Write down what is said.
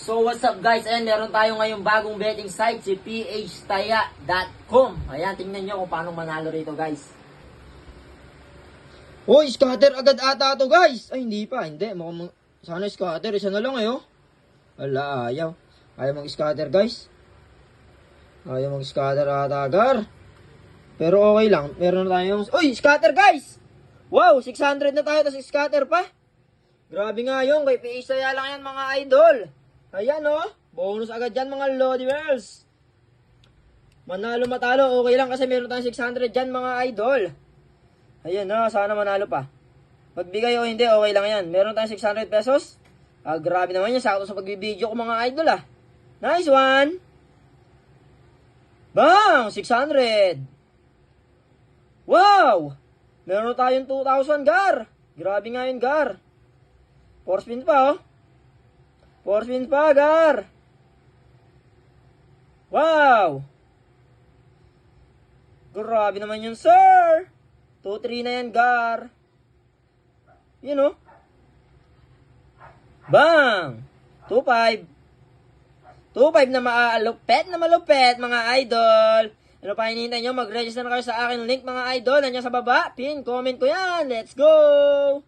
So what's up guys, ayan meron tayo ngayong bagong betting site, si phtaya.com. Ayan, tingnan nyo kung paano manalo rito guys. Hoy, scatter agad ata to guys. Ay, hindi pa, hindi. Mukhang sana scatter, isa na lang Wala, ayaw. Ayaw mag-scatter guys. Ayaw mag-scatter ata agar. Pero okay lang, meron na tayong... Uy, scatter guys! Wow, 600 na tayo, tapos scatter pa. Grabe nga yun, kay phtaya lang yan mga idol. Ayan bonus agad dyan mga Lodi Wells. Manalo matalo, okay lang kasi meron tayong 600 dyan mga idol. Ayan sana manalo pa. Magbigay o hindi, okay lang yan. Meron tayong 600 pesos. Grabe naman yan, sakto sa pagbibideo ko mga idol Nice one. Bang! 600. Wow! Meron tayong 2,000 gar. Grabe nga yun gar. 4 spins pa 4 spins pa, gar. Wow! Grabe naman yun, sir. 2-3 na yan, gar. Yun Bang! 2-5. 2-5 na malupet, mga idol. Ano pa hinihintay nyo? Mag-register na kayo sa akin link, mga idol. Nandiyan sa baba. Pin, comment ko yan. Let's go!